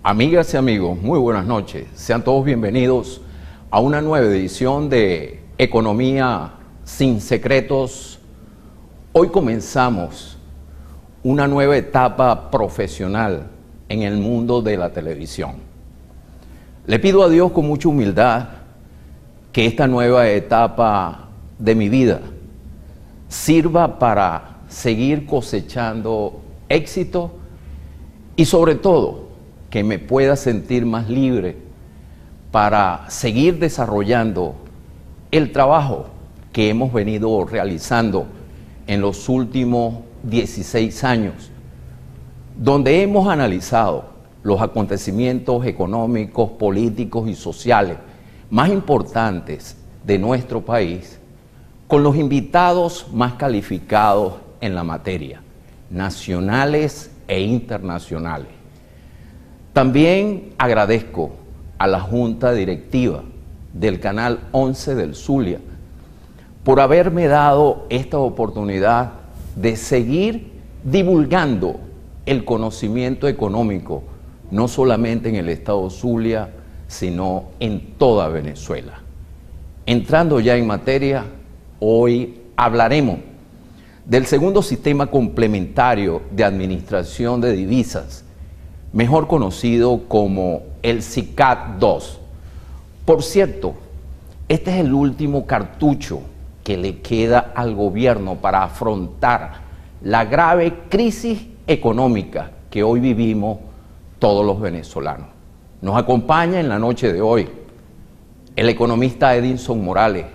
Amigas y amigos, muy buenas noches. Sean todos bienvenidos a una nueva edición de Economía sin Secretos. Hoy comenzamos una nueva etapa profesional en el mundo de la televisión. Le pido a Dios con mucha humildad que esta nueva etapa de mi vida sirva para seguir cosechando éxito y sobre todo que me pueda sentir más libre para seguir desarrollando el trabajo que hemos venido realizando en los últimos 16 años, donde hemos analizado los acontecimientos económicos, políticos y sociales más importantes de nuestro país, con los invitados más calificados en la materia, nacionales e internacionales. También agradezco a la Junta Directiva del Canal 11 del Zulia por haberme dado esta oportunidad de seguir divulgando el conocimiento económico, no solamente en el estado Zulia, sino en toda Venezuela. Entrando ya en materia, hoy hablaremos del segundo sistema complementario de administración de divisas, mejor conocido como el SICAD-2. Por cierto, este es el último cartucho que le queda al gobierno para afrontar la grave crisis económica que hoy vivimos todos los venezolanos. Nos acompaña en la noche de hoy el economista Edinson Morales,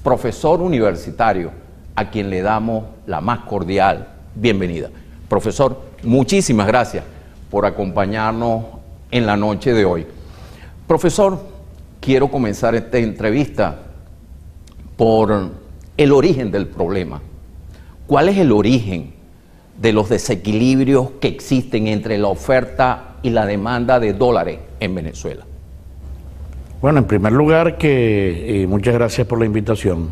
profesor universitario, a quien le damos la más cordial bienvenida. Profesor, muchísimas gracias por acompañarnos en la noche de hoy. Profesor, quiero comenzar esta entrevista por el origen del problema. ¿Cuál es el origen de los desequilibrios que existen entre la oferta y la demanda de dólares en Venezuela? Bueno, en primer lugar, muchas gracias por la invitación.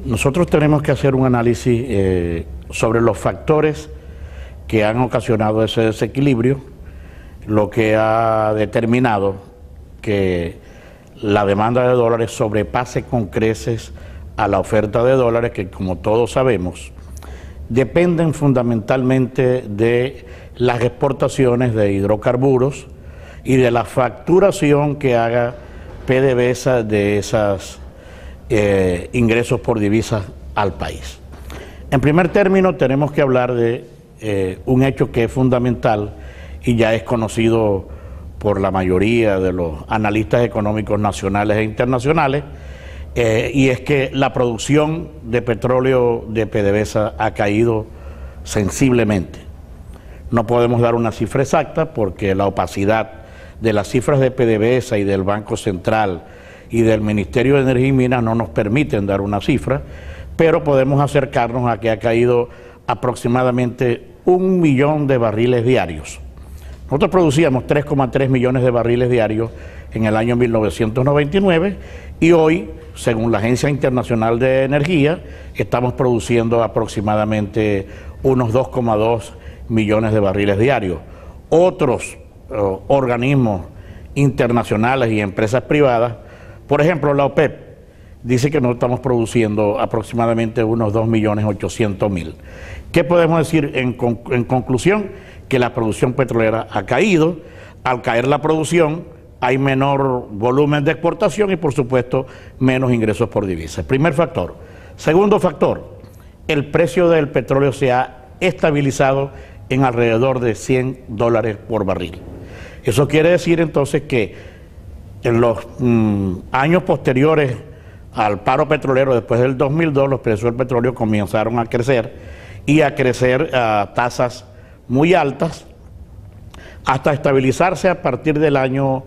Nosotros tenemos que hacer un análisis sobre los factores que han ocasionado ese desequilibrio, lo que ha determinado que la demanda de dólares sobrepase con creces a la oferta de dólares, que como todos sabemos, dependen fundamentalmente de las exportaciones de hidrocarburos y de la facturación que haga PDVSA de esos ingresos por divisas al país. En primer término, tenemos que hablar de un hecho que es fundamental y ya es conocido por la mayoría de los analistas económicos nacionales e internacionales, y es que la producción de petróleo de PDVSA ha caído sensiblemente. No podemos dar una cifra exacta porque la opacidad de las cifras de PDVSA y del Banco Central y del Ministerio de Energía y Minas no nos permiten dar una cifra, pero podemos acercarnos a que ha caído aproximadamente 1 millón de barriles diarios. Nosotros producíamos 3,3 millones de barriles diarios en el año 1999 y hoy, según la Agencia Internacional de Energía, estamos produciendo aproximadamente unos 2,2 millones de barriles diarios. Otros organismos internacionales y empresas privadas, por ejemplo la OPEP, dice que nosotros estamos produciendo aproximadamente unos 2.800.000. ¿Qué podemos decir en conclusión? Que la producción petrolera ha caído. Al caer la producción hay menor volumen de exportación y por supuesto menos ingresos por divisas. Primer factor. Segundo factor, el precio del petróleo se ha estabilizado en alrededor de $100 por barril. Eso quiere decir entonces que en los años posteriores al paro petrolero, después del 2002, los precios del petróleo comenzaron a crecer y a crecer a tasas muy altas hasta estabilizarse a partir del año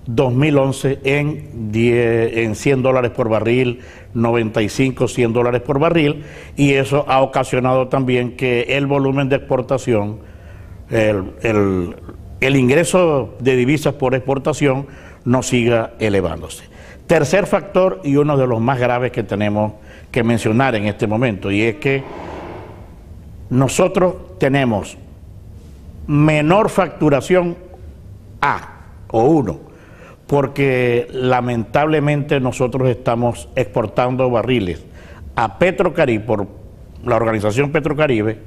2011 en $100 por barril, 95, $100 por barril, y eso ha ocasionado también que el volumen de exportación, el ingreso de divisas por exportación no siga elevándose. Tercer factor, y uno de los más graves que tenemos que mencionar en este momento, y es que nosotros tenemos menor facturación A o 1, porque lamentablemente nosotros estamos exportando barriles a Petrocaribe, por la organización Petrocaribe,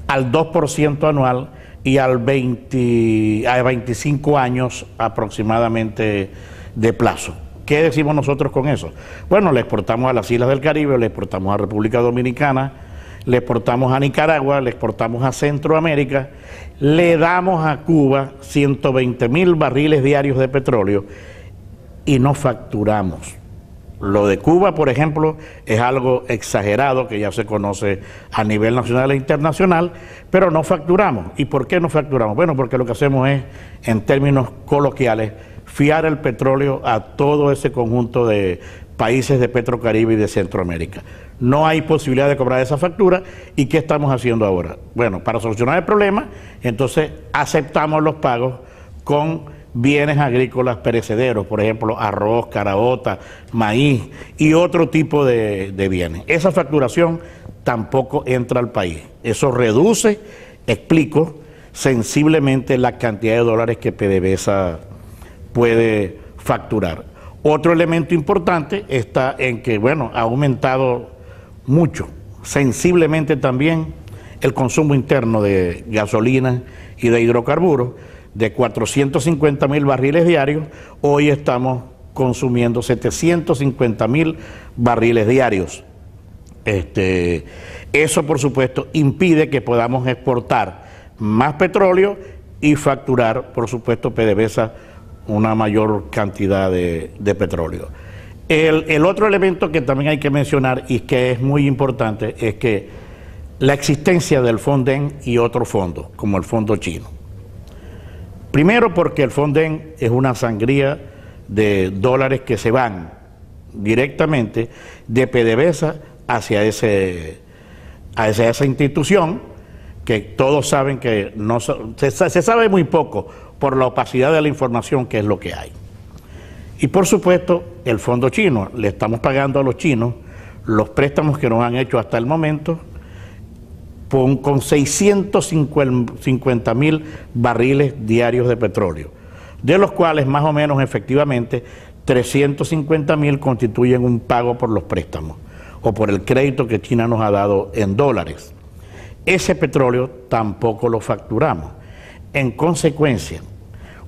al 2% anual y a 25 años aproximadamente de plazo. ¿Qué decimos nosotros con eso? Bueno, le exportamos a las Islas del Caribe, le exportamos a República Dominicana, le exportamos a Nicaragua, le exportamos a Centroamérica, le damos a Cuba 120.000 barriles diarios de petróleo y no facturamos. Lo de Cuba, por ejemplo, es algo exagerado que ya se conoce a nivel nacional e internacional, pero no facturamos. ¿Y por qué no facturamos? Bueno, porque lo que hacemos es, en términos coloquiales, fiar el petróleo a todo ese conjunto de países de Petrocaribe y de Centroamérica. No hay posibilidad de cobrar esa factura. ¿Y qué estamos haciendo ahora? Bueno, para solucionar el problema, entonces aceptamos los pagos con bienes agrícolas perecederos, por ejemplo, arroz, caraota, maíz y otro tipo de bienes. Esa facturación tampoco entra al país. Eso reduce, explico, sensiblemente la cantidad de dólares que PDVSA puede facturar. Otro elemento importante está en que, bueno, ha aumentado mucho, sensiblemente también, el consumo interno de gasolina y de hidrocarburos. De 450.000 barriles diarios, hoy estamos consumiendo 750.000 barriles diarios. Eso, por supuesto, impide que podamos exportar más petróleo y facturar, por supuesto, PDVSA una mayor cantidad de petróleo. El otro elemento que también hay que mencionar y que es muy importante es que la existencia del Fonden y otros fondos, como el fondo chino. Primero porque el Fonden es una sangría de dólares que se van directamente de PDVSA hacia esa institución, que todos saben que no se sabe muy poco por la opacidad de la información, que es lo que hay. Y por supuesto el fondo chino, le estamos pagando a los chinos los préstamos que nos han hecho hasta el momento, con 650.000 barriles diarios de petróleo, de los cuales más o menos efectivamente 350.000 constituyen un pago por los préstamos o por el crédito que China nos ha dado en dólares. Ese petróleo tampoco lo facturamos. En consecuencia,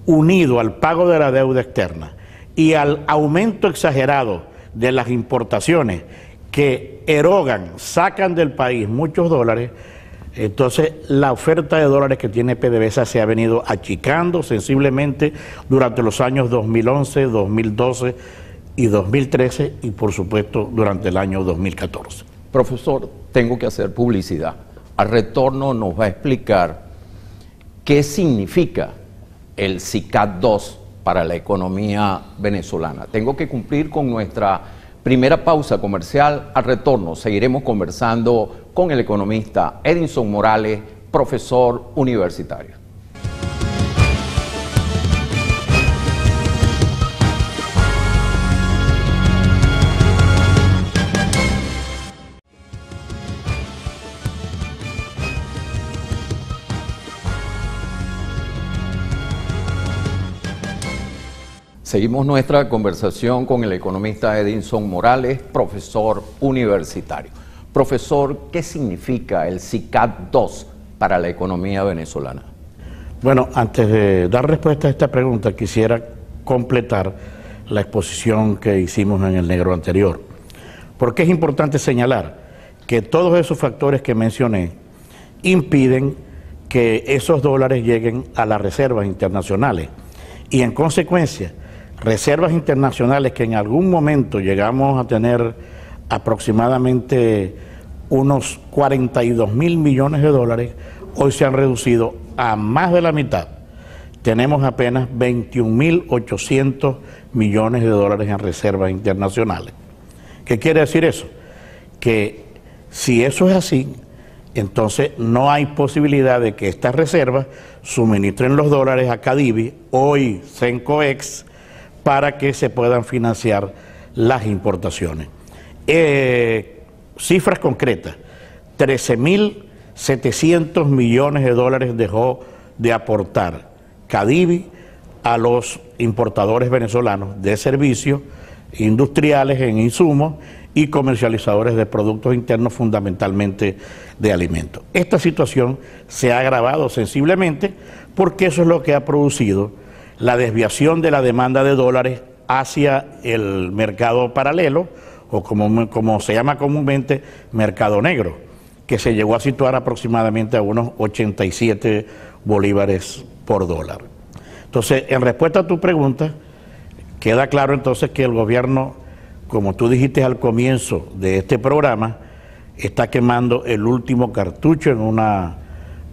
unido al pago de la deuda externa y al aumento exagerado de las importaciones que erogan, sacan del país muchos dólares, entonces la oferta de dólares que tiene PDVSA se ha venido achicando sensiblemente durante los años 2011, 2012 y 2013 y por supuesto durante el año 2014. Profesor, tengo que hacer publicidad. Al retorno nos va a explicar qué significa el SICAD 2 para la economía venezolana. Tengo que cumplir con nuestra primera pausa comercial. Al retorno seguiremos conversando con el economista Edinson Morales, profesor universitario. Seguimos nuestra conversación con el economista Edinson Morales, profesor universitario. Profesor, ¿qué significa el SICAD 2 para la economía venezolana? Bueno, antes de dar respuesta a esta pregunta, quisiera completar la exposición que hicimos en el negro anterior. Porque es importante señalar que todos esos factores que mencioné impiden que esos dólares lleguen a las reservas internacionales. Y en consecuencia, reservas internacionales que en algún momento llegamos a tener aproximadamente unos 42.000 millones de dólares, hoy se han reducido a más de la mitad. Tenemos apenas 21.800 millones de dólares en reservas internacionales. ¿Qué quiere decir eso? Que si eso es así, entonces no hay posibilidad de que estas reservas suministren los dólares a Cadivi, hoy Cencoex, para que se puedan financiar las importaciones. Cifras concretas: 13.700 millones de dólares dejó de aportar CADIVI a los importadores venezolanos de servicios industriales en insumos y comercializadores de productos internos, fundamentalmente de alimentos. Esta situación se ha agravado sensiblemente porque eso es lo que ha producido la desviación de la demanda de dólares hacia el mercado paralelo, o como se llama comúnmente, mercado negro, que se llegó a situar aproximadamente a unos 87 bolívares por dólar. Entonces, en respuesta a tu pregunta, queda claro entonces que el gobierno, como tú dijiste al comienzo de este programa, está quemando el último cartucho en una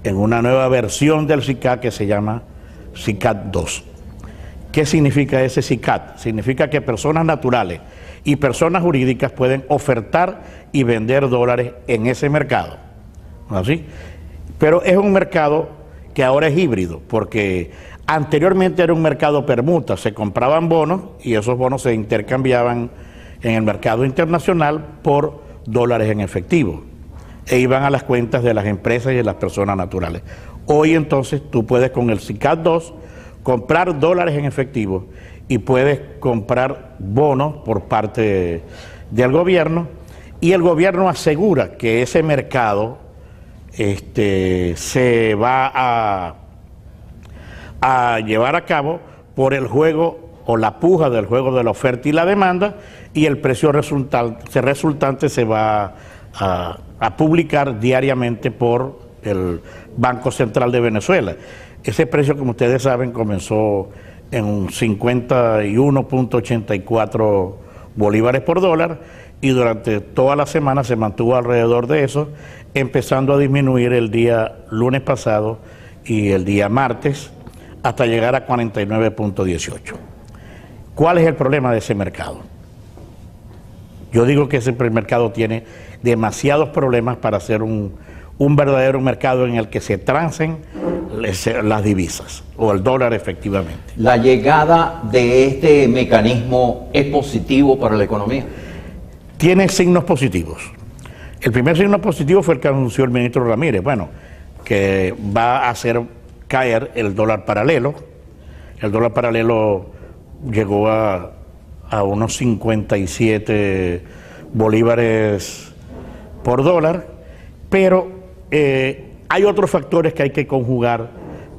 nueva versión del SICAD que se llama SICAD 2. ¿Qué significa ese SICAD? Significa que personas naturales y personas jurídicas pueden ofertar y vender dólares en ese mercado, ¿así? Pero es un mercado que ahora es híbrido, porque anteriormente era un mercado permuta, se compraban bonos y esos bonos se intercambiaban en el mercado internacional por dólares en efectivo e iban a las cuentas de las empresas y de las personas naturales. Hoy entonces tú puedes con el SICAD 2 comprar dólares en efectivo y puedes comprar bonos por parte del gobierno, y el gobierno asegura que ese mercado se va a llevar a cabo por el juego o la puja del juego de la oferta y la demanda, y el precio resultante se va a publicar diariamente por el Banco Central de Venezuela. Ese precio, como ustedes saben, comenzó en 51.84 bolívares por dólar y durante toda la semana se mantuvo alrededor de eso, empezando a disminuir el día lunes pasado y el día martes hasta llegar a 49.18. ¿Cuál es el problema de ese mercado? Yo digo que ese mercado tiene demasiados problemas para ser un verdadero mercado en el que se transen las divisas o el dólar efectivamente. ¿La llegada de este mecanismo es positivo para la economía? Tiene signos positivos. El primer signo positivo fue el que anunció el ministro Ramírez, que va a hacer caer el dólar paralelo. El dólar paralelo llegó a unos 57 bolívares por dólar, pero hay otros factores que hay que conjugar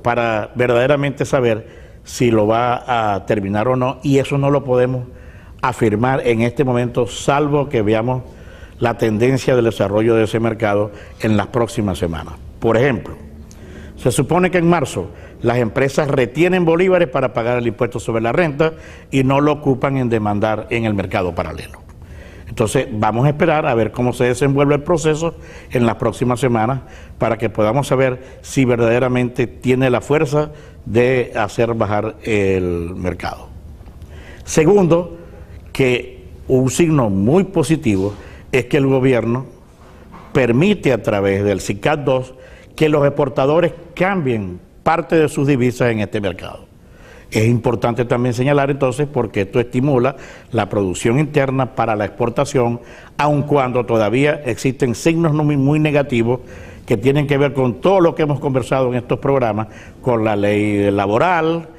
para verdaderamente saber si lo va a terminar o no, y eso no lo podemos afirmar en este momento, salvo que veamos la tendencia del desarrollo de ese mercado en las próximas semanas. Por ejemplo, se supone que en marzo las empresas retienen bolívares para pagar el impuesto sobre la renta y no lo ocupan en demandar en el mercado paralelo. Entonces vamos a esperar a ver cómo se desenvuelve el proceso en las próximas semanas para que podamos saber si verdaderamente tiene la fuerza de hacer bajar el mercado. Segundo, que un signo muy positivo es que el gobierno permite a través del SICAD 2 que los exportadores cambien parte de sus divisas en este mercado. Es importante también señalar entonces porque esto estimula la producción interna para la exportación, aun cuando todavía existen signos muy negativos que tienen que ver con todo lo que hemos conversado en estos programas, con la ley laboral,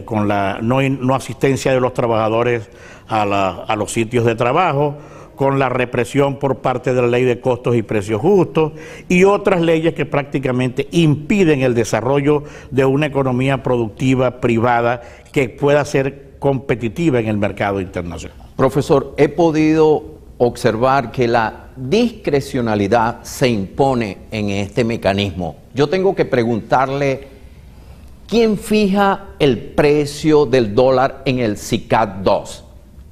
con la no asistencia de los trabajadores a los sitios de trabajo, con la represión por parte de la ley de costos y precios justos y otras leyes que prácticamente impiden el desarrollo de una economía productiva privada que pueda ser competitiva en el mercado internacional. Profesor, he podido observar que la discrecionalidad se impone en este mecanismo. Yo tengo que preguntarle, ¿quién fija el precio del dólar en el SICAD 2?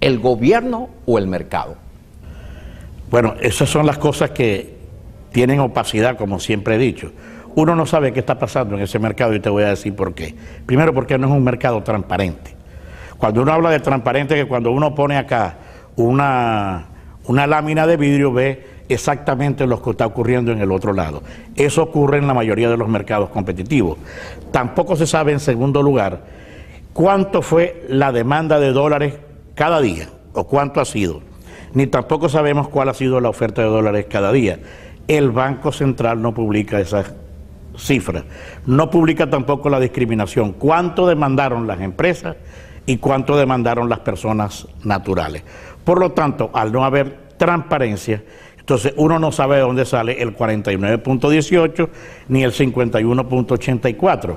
¿El gobierno o el mercado? Bueno, esas son las cosas que tienen opacidad, como siempre he dicho. Uno no sabe qué está pasando en ese mercado y te voy a decir por qué. Primero, porque no es un mercado transparente. Cuando uno habla de transparente, que cuando uno pone acá una lámina de vidrio ve exactamente lo que está ocurriendo en el otro lado. Eso ocurre en la mayoría de los mercados competitivos. Tampoco se sabe, en segundo lugar, cuánto fue la demanda de dólares cada día o cuánto ha sido. Ni tampoco sabemos cuál ha sido la oferta de dólares cada día. El Banco Central no publica esas cifras. No publica tampoco la discriminación, cuánto demandaron las empresas y cuánto demandaron las personas naturales. Por lo tanto, al no haber transparencia, entonces uno no sabe de dónde sale el 49.18 ni el 51.84.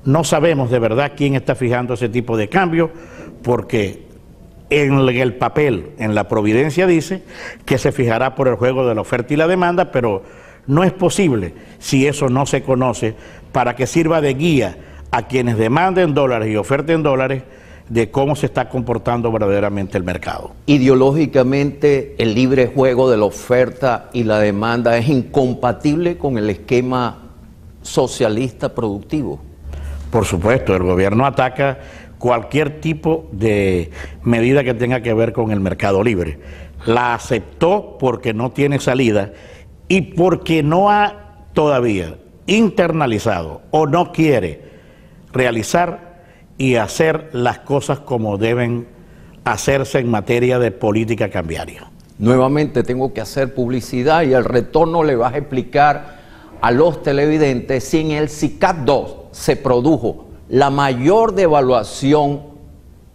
No sabemos de verdad quién está fijando ese tipo de cambio, porque en el papel, en la providencia dice que se fijará por el juego de la oferta y la demanda, pero no es posible si eso no se conoce para que sirva de guía a quienes demanden dólares y oferten dólares de cómo se está comportando verdaderamente el mercado. Ideológicamente, el libre juego de la oferta y la demanda es incompatible con el esquema socialista productivo. Por supuesto, el gobierno ataca cualquier tipo de medida que tenga que ver con el mercado libre. La aceptó porque no tiene salida y porque no ha todavía internalizado o no quiere realizar y hacer las cosas como deben hacerse en materia de política cambiaria. Nuevamente tengo que hacer publicidad y el retorno le vas a explicar a los televidentes si en el SICAD 2 se produjo la mayor devaluación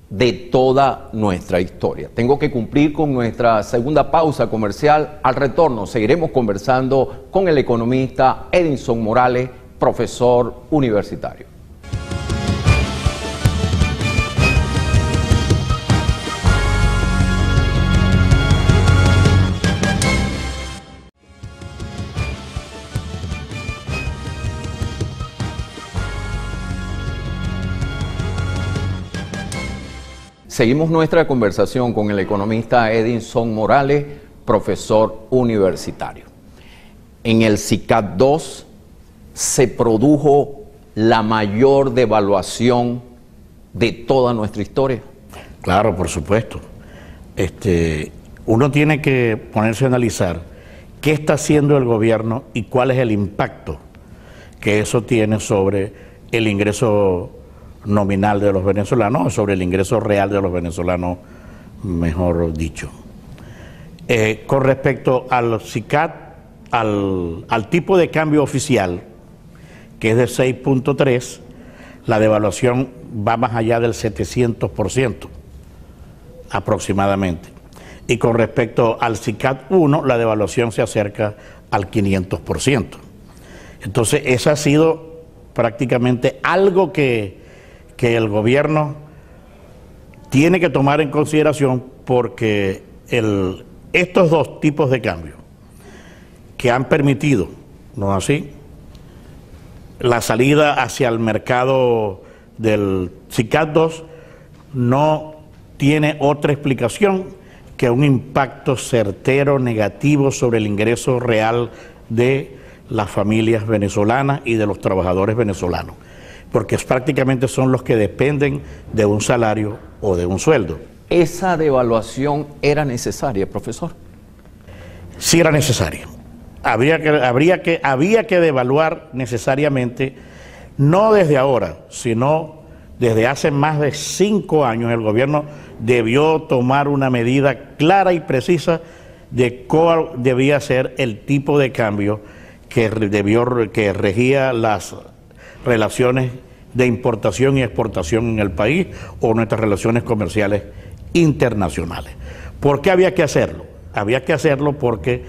de toda nuestra historia. Tengo que cumplir con nuestra segunda pausa comercial. Al retorno seguiremos conversando con el economista Edinson Morales, profesor universitario. Seguimos nuestra conversación con el economista Edinson Morales, profesor universitario. En el SICAD 2 se produjo la mayor devaluación de toda nuestra historia. Claro, por supuesto. Uno tiene que ponerse a analizar qué está haciendo el gobierno y cuál es el impacto que eso tiene sobre el ingreso nominal de los venezolanos, sobre el ingreso real de los venezolanos, mejor dicho. Con respecto al SICAD, al tipo de cambio oficial, que es de 6.3, la devaluación va más allá del 700% aproximadamente. Y con respecto al SICAD 1, la devaluación se acerca al 500%. Entonces, esa ha sido prácticamente algo que el gobierno tiene que tomar en consideración, porque estos dos tipos de cambio que han permitido, ¿no así?, la salida hacia el mercado del SICAD 2 no tiene otra explicación que un impacto certero negativo sobre el ingreso real de las familias venezolanas y de los trabajadores venezolanos, porque prácticamente son los que dependen de un salario o de un sueldo. ¿Esa devaluación era necesaria, profesor? Sí era necesaria. Había que devaluar necesariamente, no desde ahora, sino desde hace más de 5 años. El gobierno debió tomar una medida clara y precisa de cuál debía ser el tipo de cambio que regía las relaciones de importación y exportación en el país o nuestras relaciones comerciales internacionales. ¿Por qué había que hacerlo? Había que hacerlo porque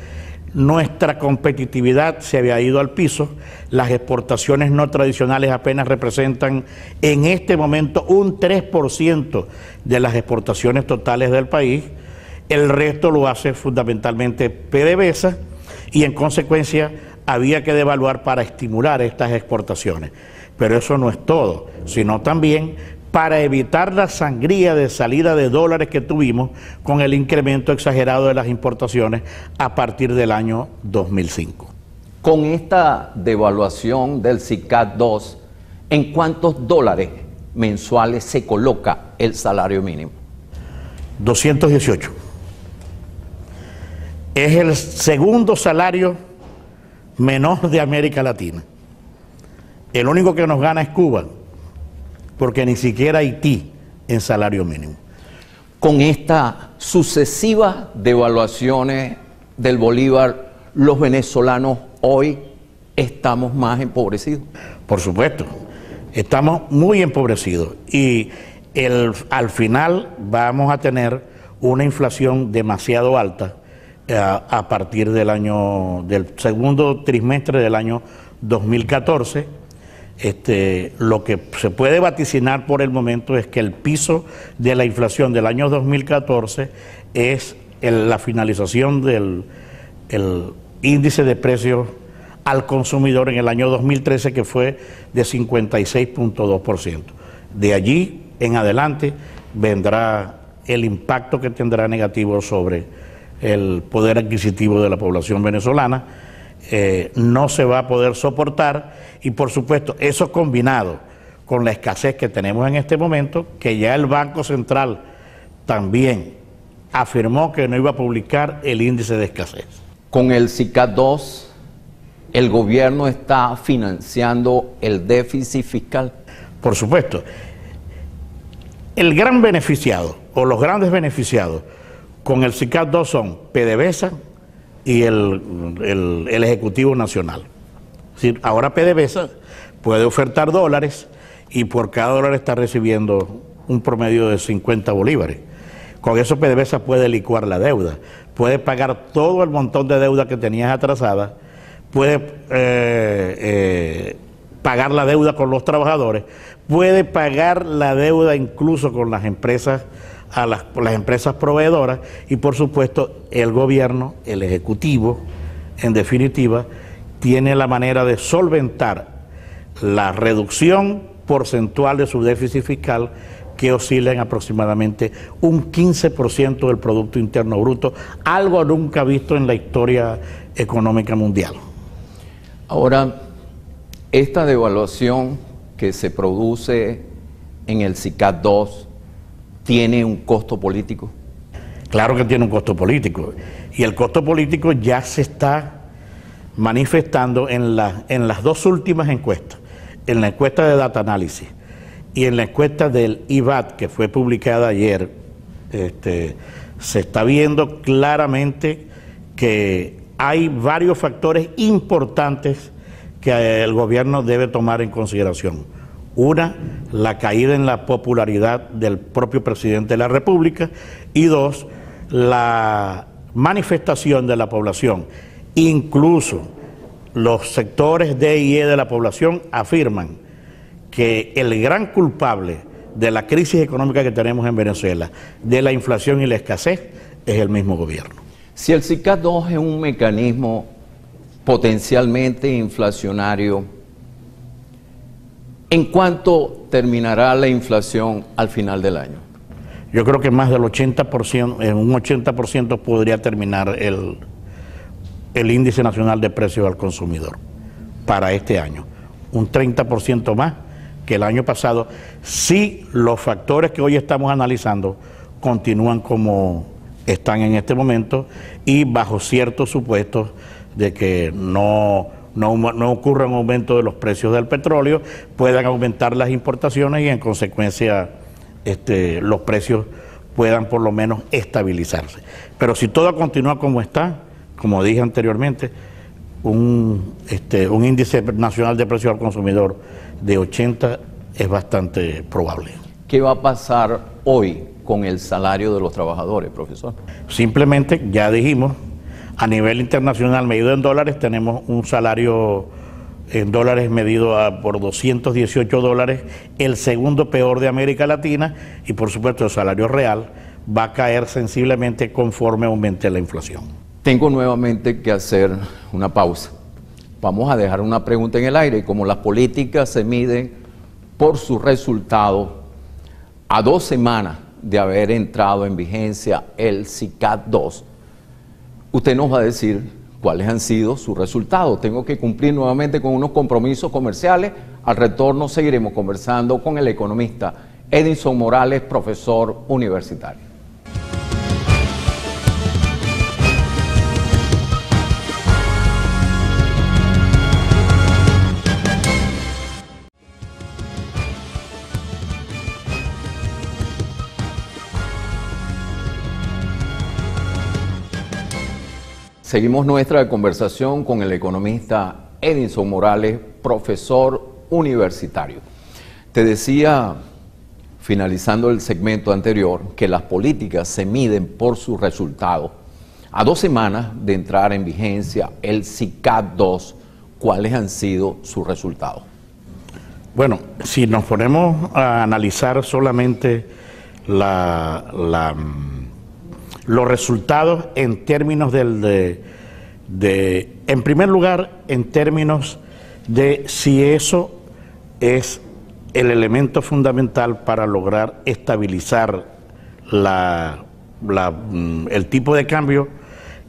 nuestra competitividad se había ido al piso, las exportaciones no tradicionales apenas representan en este momento un 3% de las exportaciones totales del país, el resto lo hace fundamentalmente PDVSA y en consecuencia había que devaluar para estimular estas exportaciones. Pero eso no es todo, sino también para evitar la sangría de salida de dólares que tuvimos con el incremento exagerado de las importaciones a partir del año 2005. Con esta devaluación del SICAD 2, ¿en cuántos dólares mensuales se coloca el salario mínimo? 218. Es el segundo salario menor de América Latina. El único que nos gana es Cuba, porque ni siquiera Haití en salario mínimo. Con estas sucesivas devaluaciones del bolívar, los venezolanos hoy estamos más empobrecidos. Por supuesto, estamos muy empobrecidos y al final vamos a tener una inflación demasiado alta a partir del segundo trimestre del año 2014. Lo que se puede vaticinar por el momento es que el piso de la inflación del año 2014 es la finalización del índice de precios al consumidor en el año 2013, que fue de 56.2%. De allí en adelante vendrá el impacto que tendrá negativo sobre el poder adquisitivo de la población venezolana. No se va a poder soportar y por supuesto eso combinado con la escasez que tenemos en este momento, que ya el Banco Central también afirmó que no iba a publicar el índice de escasez. Con el SICAD II, ¿el gobierno está financiando el déficit fiscal? Por supuesto. El gran beneficiado o los grandes beneficiados con el SICAD II son PDVSA y el Ejecutivo Nacional. Es decir, ahora PDVSA puede ofertar dólares y por cada dólar está recibiendo un promedio de 50 bolívares. Con eso PDVSA puede licuar la deuda, puede pagar todo el montón de deuda que tenías atrasada, puede pagar la deuda con los trabajadores, puede pagar la deuda incluso con las empresas, las empresas proveedoras y por supuesto el gobierno, el Ejecutivo, en definitiva, tiene la manera de solventar la reducción porcentual de su déficit fiscal, que oscila en aproximadamente un 15% del Producto Interno Bruto, algo nunca visto en la historia económica mundial. Ahora, esta devaluación que se produce en el SICAD II tiene un costo político. Claro que tiene un costo político, y el costo político ya se está manifestando en las dos últimas encuestas, en la encuesta de Data Analysis y en la encuesta del IBAT, que fue publicada ayer. Se está viendo claramente que hay varios factores importantes que el gobierno debe tomar en consideración. Una, la caída en la popularidad del propio presidente de la República, y dos, la manifestación de la población. Incluso los sectores D y E de la población afirman que el gran culpable de la crisis económica que tenemos en Venezuela, de la inflación y la escasez, es el mismo gobierno. Si el SICAD II es un mecanismo potencialmente inflacionario, ¿en cuánto terminará la inflación al final del año? Yo creo que más del 80%, en un 80% podría terminar el índice nacional de precios al consumidor para este año. Un 30% más que el año pasado, si los factores que hoy estamos analizando continúan como están en este momento y bajo ciertos supuestos de que no ocurra un aumento de los precios del petróleo, puedan aumentar las importaciones y en consecuencia los precios puedan por lo menos estabilizarse. Pero si todo continúa como está, como dije anteriormente, un índice nacional de precios al consumidor de 80 es bastante probable. ¿Qué va a pasar hoy con el salario de los trabajadores, profesor? Simplemente, ya dijimos, a nivel internacional medido en dólares, tenemos un salario en dólares medido por $218, el segundo peor de América Latina, y por supuesto el salario real va a caer sensiblemente conforme aumente la inflación. Tengo nuevamente que hacer una pausa. Vamos a dejar una pregunta en el aire, y como las políticas se miden por su resultado, a 2 semanas de haber entrado en vigencia el SICAD II, usted nos va a decir cuáles han sido sus resultados. Tengo que cumplir nuevamente con unos compromisos comerciales. Al retorno seguiremos conversando con el economista Edinson Morales, profesor universitario. Seguimos nuestra conversación con el economista Edinson Morales, profesor universitario. Te decía, finalizando el segmento anterior, que las políticas se miden por sus resultados. A 2 semanas de entrar en vigencia el SICAD II, ¿cuáles han sido sus resultados? Bueno, si nos ponemos a analizar solamente los resultados en términos en primer lugar, en términos de si eso es el elemento fundamental para lograr estabilizar el tipo de cambio,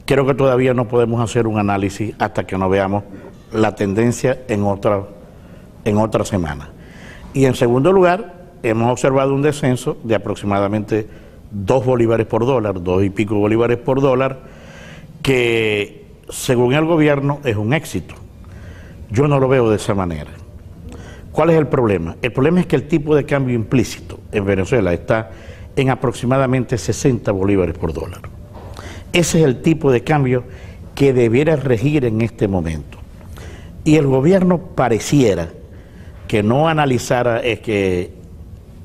creo que todavía no podemos hacer un análisis hasta que no veamos la tendencia en otra semana. Y en segundo lugar, hemos observado un descenso de aproximadamente 2 bolívares por dólar, 2 y pico bolívares por dólar, que según el gobierno es un éxito. Yo no lo veo de esa manera. ¿Cuál es el problema? El problema es que el tipo de cambio implícito en Venezuela está en aproximadamente 60 bolívares por dólar. Ese es el tipo de cambio que debiera regir en este momento. Y el gobierno pareciera que no analizara es que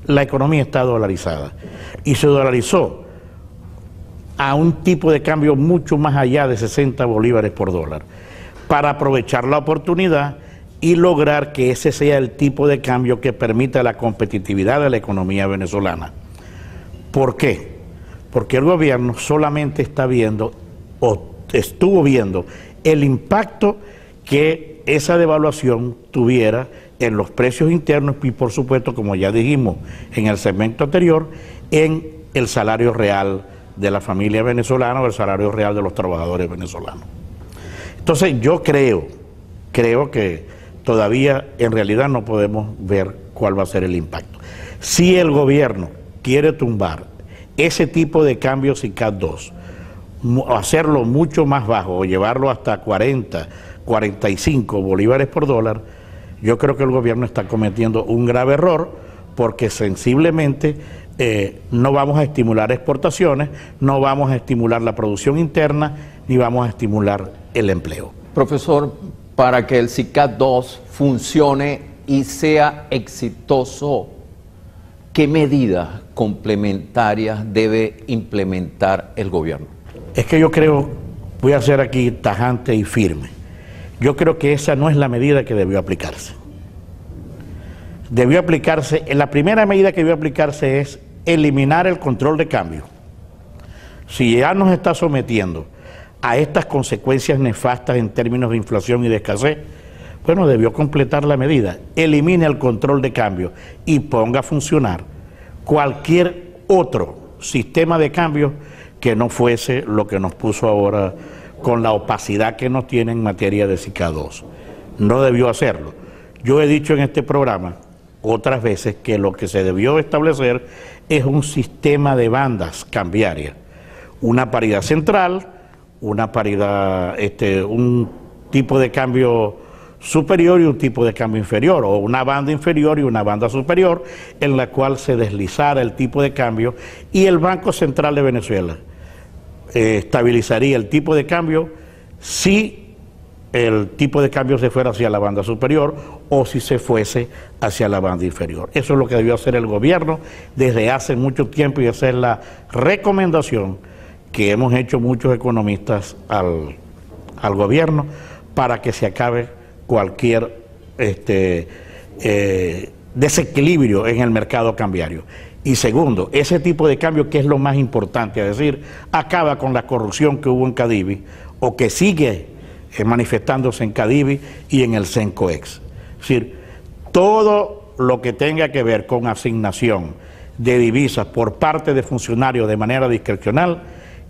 la economía está dolarizada y se dolarizó a un tipo de cambio mucho más allá de 60 bolívares por dólar para aprovechar la oportunidad y lograr que ese sea el tipo de cambio que permita la competitividad de la economía venezolana. ¿Por qué? Porque el gobierno solamente está viendo o estuvo viendo el impacto que esa devaluación tuviera en los precios internos y, por supuesto, como ya dijimos en el segmento anterior, en el salario real de la familia venezolana o el salario real de los trabajadores venezolanos. Entonces yo creo que todavía en realidad no podemos ver cuál va a ser el impacto. Si el gobierno quiere tumbar ese tipo de cambio SICAD II, hacerlo mucho más bajo o llevarlo hasta 40, 45 bolívares por dólar, yo creo que el gobierno está cometiendo un grave error porque sensiblemente no vamos a estimular exportaciones, no vamos a estimular la producción interna, ni vamos a estimular el empleo. Profesor, para que el SICAD II funcione y sea exitoso, ¿qué medidas complementarias debe implementar el gobierno? Es que yo creo, voy a ser aquí tajante y firme, yo creo que esa no es la medida que debió aplicarse. Debió aplicarse, la primera medida que debió aplicarse es eliminar el control de cambio. Si ya nos está sometiendo a estas consecuencias nefastas en términos de inflación y de escasez, bueno, debió completar la medida, elimine el control de cambio y ponga a funcionar cualquier otro sistema de cambio que no fuese lo que nos puso ahora con la opacidad que nos tiene en materia de SICAD II. No debió hacerlo. Yo he dicho en este programa otras veces que lo que se debió establecer es un sistema de bandas cambiarias, una paridad central, una paridad, un tipo de cambio superior y un tipo de cambio inferior, o una banda inferior y una banda superior, en la cual se deslizara el tipo de cambio y el Banco Central de Venezuela estabilizaría el tipo de cambio si el tipo de cambio se fuera hacia la banda superior o si se fuese hacia la banda inferior. Eso es lo que debió hacer el gobierno desde hace mucho tiempo y esa es la recomendación que hemos hecho muchos economistas al gobierno para que se acabe cualquier desequilibrio en el mercado cambiario. Y segundo, ese tipo de cambio que es lo más importante, es decir, acaba con la corrupción que hubo en Cadivi o que sigue manifestándose en Cadivi y en el Cencoex. Es decir, todo lo que tenga que ver con asignación de divisas por parte de funcionarios de manera discrecional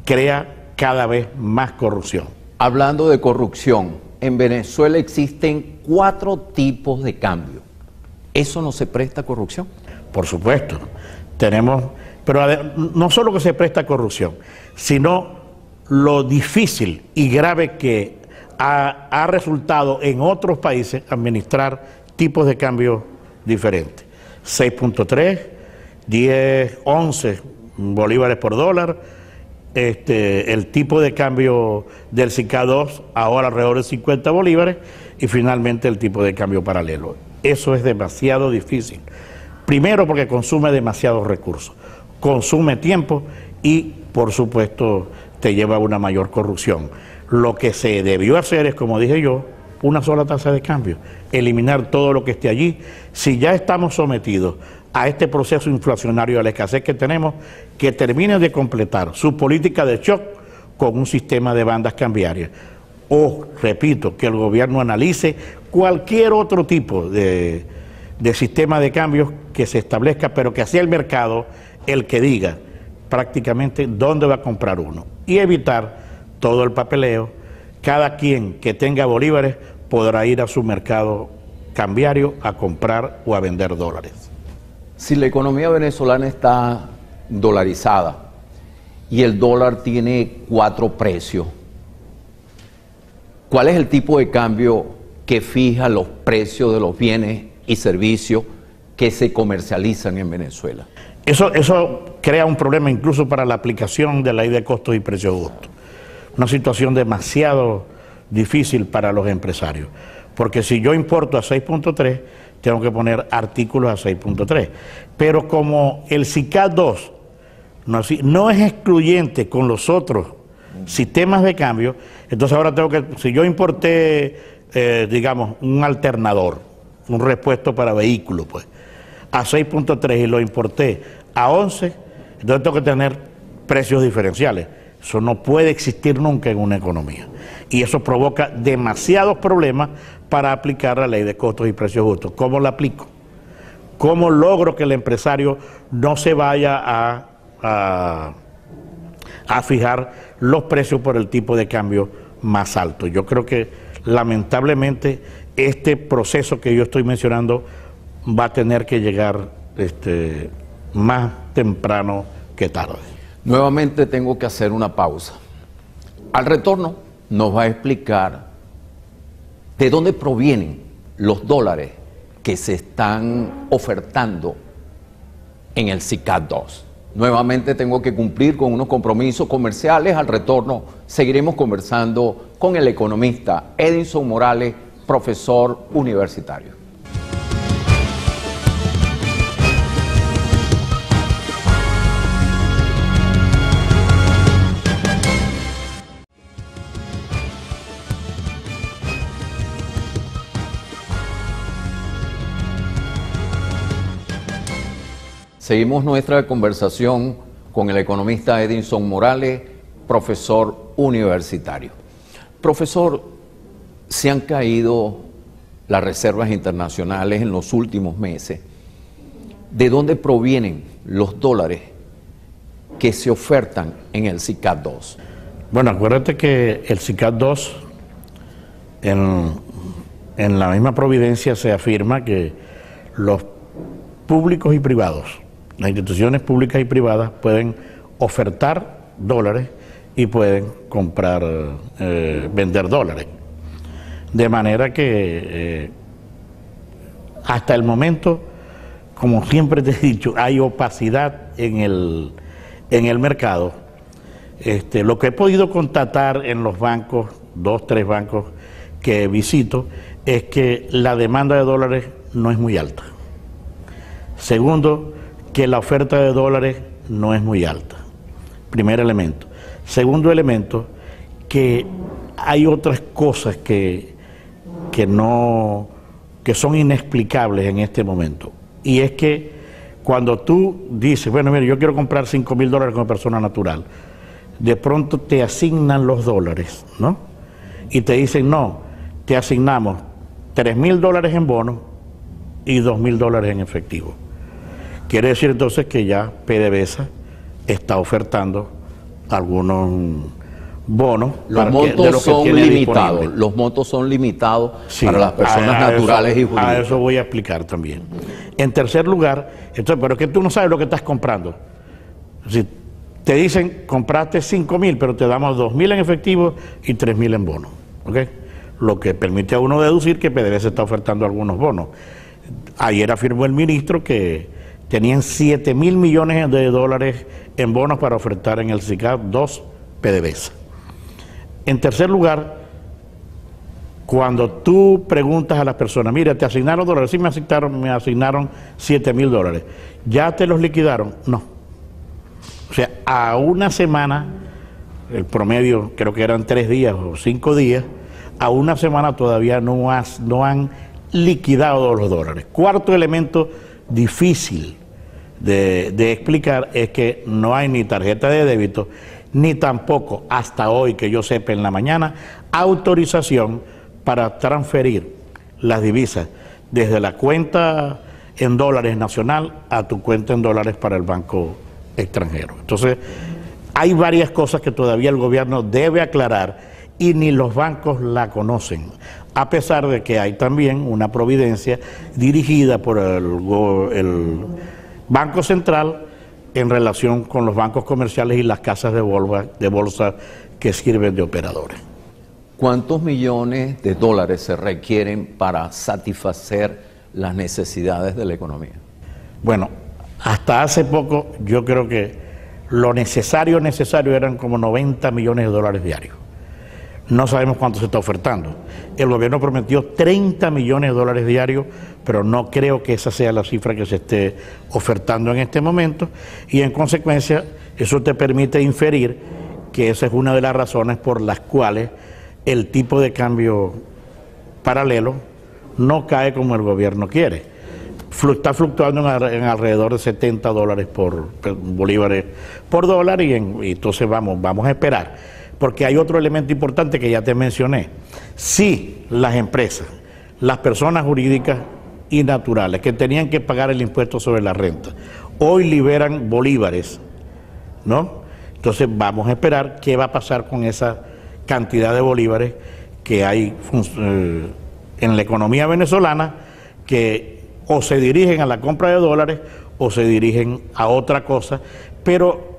crea cada vez más corrupción. Hablando de corrupción, en Venezuela existen 4 tipos de cambio. ¿Eso no se presta a corrupción? Por supuesto. Tenemos, pero no solo que se presta a corrupción, sino lo difícil y grave que ha resultado en otros países administrar tipos de cambio diferentes. 6.3, 10, 11 bolívares por dólar, el tipo de cambio del SICAD 2 ahora alrededor de 50 bolívares y finalmente el tipo de cambio paralelo. Eso es demasiado difícil. Primero porque consume demasiados recursos, consume tiempo y por supuesto te lleva a una mayor corrupción. Lo que se debió hacer es, como dije yo, una sola tasa de cambio, eliminar todo lo que esté allí. Si ya estamos sometidos a este proceso inflacionario, a la escasez que tenemos, que termine de completar su política de shock con un sistema de bandas cambiarias. O, repito, que el gobierno analice cualquier otro tipo de sistema de cambios que se establezca, pero que sea el mercado el que diga prácticamente dónde va a comprar uno y evitar todo el papeleo. Cada quien que tenga bolívares podrá ir a su mercado cambiario a comprar o a vender dólares. Si la economía venezolana está dolarizada y el dólar tiene 4 precios, ¿cuál es el tipo de cambio que fija los precios de los bienes y servicios que se comercializan en Venezuela? Eso crea un problema incluso para la aplicación de la ley de costos y precios justos. Una situación demasiado difícil para los empresarios, porque si yo importo a 6.3, tengo que poner artículos a 6.3. Pero como el SICAD 2 no es excluyente con los otros sistemas de cambio, entonces ahora tengo que, si yo importé, digamos, un alternador, un repuesto para vehículos, pues, a 6.3 y lo importé a 11, entonces tengo que tener precios diferenciales. Eso no puede existir nunca en una economía. Y eso provoca demasiados problemas para aplicar la ley de costos y precios justos. ¿Cómo la aplico? ¿Cómo logro que el empresario no se vaya a fijar los precios por el tipo de cambio más alto? Yo creo que lamentablemente este proceso que yo estoy mencionando va a tener que llegar más temprano que tarde. Nuevamente tengo que hacer una pausa. Al retorno nos va a explicar de dónde provienen los dólares que se están ofertando en el SICAD 2. Nuevamente tengo que cumplir con unos compromisos comerciales. Al retorno seguiremos conversando con el economista Edinson Morales, profesor universitario. Seguimos nuestra conversación con el economista Edinson Morales, profesor universitario. Profesor, se han caído las reservas internacionales en los últimos meses. ¿De dónde provienen los dólares que se ofertan en el SICAD 2? Bueno, acuérdate que el SICAD 2, en la misma providencia se afirma que los públicos y privados, las instituciones públicas y privadas pueden ofertar dólares y pueden comprar, vender dólares. De manera que hasta el momento, como siempre te he dicho, hay opacidad en el mercado. Lo que he podido constatar en los bancos, 2, 3 bancos que visito, es que la demanda de dólares no es muy alta. Segundo, que la oferta de dólares no es muy alta. Primer elemento. Segundo elemento, que hay otras cosas que son inexplicables en este momento. Y es que cuando tú dices, bueno, mira, yo quiero comprar $5,000 como persona natural, de pronto te asignan los dólares, ¿no? Y te dicen, no, te asignamos $3,000 en bonos y $2,000 en efectivo. Quiere decir entonces que ya PDVSA está ofertando algunos bonos. Los montos son limitados. Los montos son limitados para las personas naturales y jurídicas. A eso voy a explicar también. En tercer lugar, entonces, pero es que tú no sabes lo que estás comprando. Si te dicen, compraste 5,000, pero te damos 2,000 en efectivo y 3,000 en bonos. ¿Okay? Lo que permite a uno deducir que PDVSA está ofertando algunos bonos. Ayer afirmó el ministro que tenían 7.000 millones de dólares en bonos para ofertar en el SICAD 2 PDVSA. En tercer lugar, cuando tú preguntas a las personas, mira, ¿te asignaron dólares? Sí, me asignaron 7.000 dólares. ¿Ya te los liquidaron? No. O sea, a una semana, el promedio creo que eran 3 días o 5 días, a una semana todavía no han liquidado los dólares. Cuarto elemento difícil de explicar es que no hay ni tarjeta de débito, ni tampoco, hasta hoy que yo sepa en la mañana, autorización para transferir las divisas desde la cuenta en dólares nacional a tu cuenta en dólares para el banco extranjero. Entonces, hay varias cosas que todavía el gobierno debe aclarar y ni los bancos la conocen, a pesar de que hay también una providencia dirigida por el Banco Central en relación con los bancos comerciales y las casas de bolsa que sirven de operadores. ¿Cuántos millones de dólares se requieren para satisfacer las necesidades de la economía? Bueno, hasta hace poco yo creo que lo necesario eran como 90 millones de dólares diarios. No sabemos cuánto se está ofertando. El gobierno prometió 30 millones de dólares diarios, pero no creo que esa sea la cifra que se esté ofertando en este momento, y en consecuencia eso te permite inferir que esa es una de las razones por las cuales el tipo de cambio paralelo no cae como el gobierno quiere. Está fluctuando en alrededor de 70 dólares por bolívares por dólar, y entonces vamos a esperar. Porque hay otro elemento importante que ya te mencioné. Si las empresas, las personas jurídicas y naturales que tenían que pagar el impuesto sobre la renta, hoy liberan bolívares, ¿no? Entonces vamos a esperar qué va a pasar con esa cantidad de bolívares que hay en la economía venezolana, que o se dirigen a la compra de dólares o se dirigen a otra cosa, pero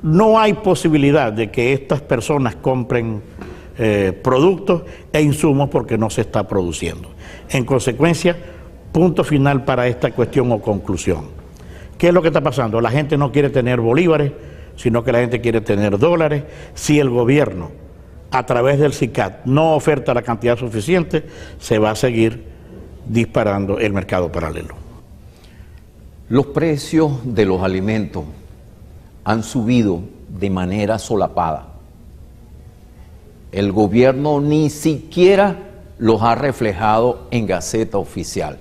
no hay posibilidad de que estas personas compren productos e insumos porque no se está produciendo. En consecuencia, punto final para esta cuestión o conclusión. ¿Qué es lo que está pasando? La gente no quiere tener bolívares, sino que la gente quiere tener dólares. Si el gobierno, a través del SICAD, no oferta la cantidad suficiente, se va a seguir disparando el mercado paralelo. Los precios de los alimentos han subido de manera solapada. El gobierno ni siquiera los ha reflejado en Gaceta Oficial.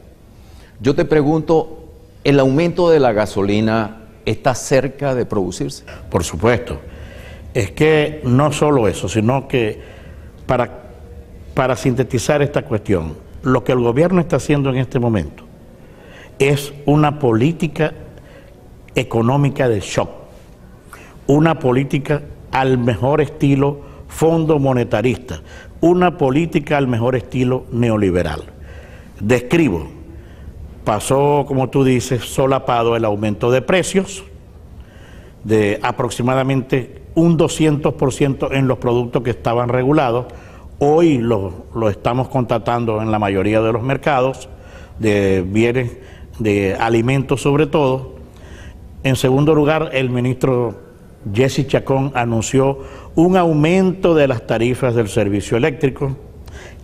Yo te pregunto, ¿el aumento de la gasolina está cerca de producirse? Por supuesto. Es que no solo eso, sino que para sintetizar esta cuestión, lo que el gobierno está haciendo en este momento es una política económica de shock, una política al mejor estilo fondo monetarista, una política al mejor estilo neoliberal. Describo, pasó, como tú dices, solapado el aumento de precios de aproximadamente un 200% en los productos que estaban regulados. Hoy lo estamos constatando en la mayoría de los mercados de bienes, de alimentos sobre todo. En segundo lugar, el ministro Jesse Chacón anunció un aumento de las tarifas del servicio eléctrico,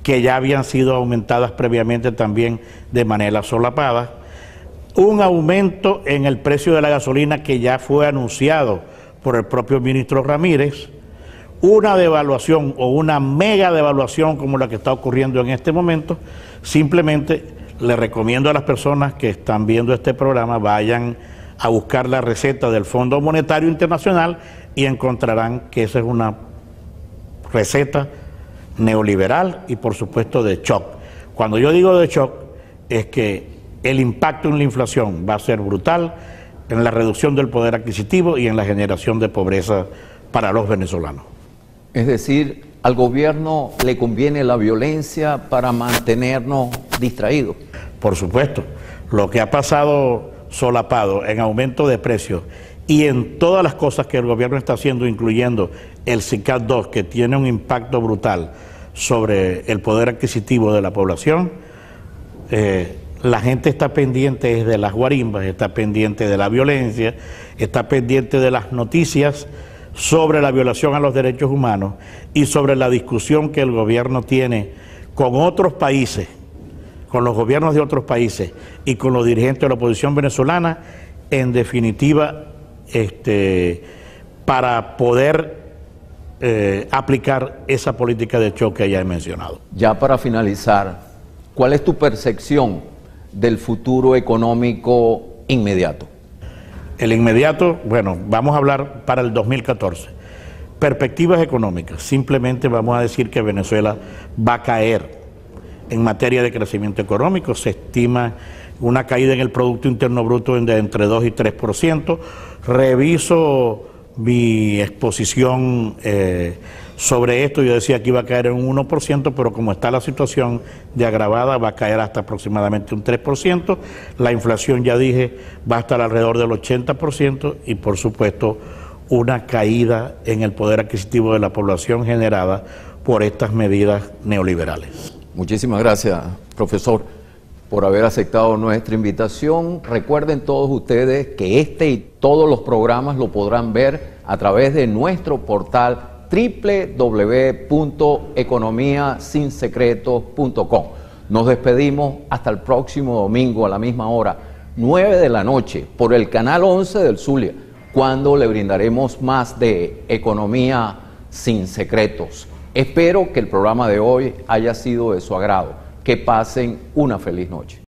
que ya habían sido aumentadas previamente también de manera solapada. Un aumento en el precio de la gasolina que ya fue anunciado por el propio ministro Ramírez. Una devaluación o una mega devaluación como la que está ocurriendo en este momento. Simplemente le recomiendo a las personas que están viendo este programa, vayan a buscar la receta del Fondo Monetario Internacional y encontrarán que esa es una receta neoliberal y por supuesto de shock. Cuando yo digo de shock es que el impacto en la inflación va a ser brutal, en la reducción del poder adquisitivo y en la generación de pobreza para los venezolanos. Es decir, al gobierno le conviene la violencia para mantenernos distraídos. Por supuesto, lo que ha pasado solapado en aumento de precios y en todas las cosas que el gobierno está haciendo, incluyendo el SICAD 2, que tiene un impacto brutal sobre el poder adquisitivo de la población, la gente está pendiente de las guarimbas, está pendiente de la violencia, está pendiente de las noticias sobre la violación a los derechos humanos y sobre la discusión que el gobierno tiene con otros países, con los gobiernos de otros países y con los dirigentes de la oposición venezolana, en definitiva, para poder aplicar esa política de choque que ya he mencionado. Ya para finalizar, ¿cuál es tu percepción del futuro económico inmediato? El inmediato, bueno, vamos a hablar para el 2014. Perspectivas económicas, simplemente vamos a decir que Venezuela va a caer en materia de crecimiento económico. Se estima una caída en el Producto Interno Bruto de entre 2 y 3%. Reviso mi exposición sobre esto, yo decía que iba a caer en un 1%, pero como está la situación de agravada, va a caer hasta aproximadamente un 3%. La inflación, ya dije, va a estar alrededor del 80% y, por supuesto, una caída en el poder adquisitivo de la población generada por estas medidas neoliberales. Muchísimas gracias, profesor, por haber aceptado nuestra invitación. Recuerden todos ustedes que este y todos los programas lo podrán ver a través de nuestro portal www.economiasinsecretos.com. Nos despedimos hasta el próximo domingo a la misma hora, 9 de la noche, por el canal 11 del Zulia, cuando le brindaremos más de Economía sin Secretos. Espero que el programa de hoy haya sido de su agrado. Que pasen una feliz noche.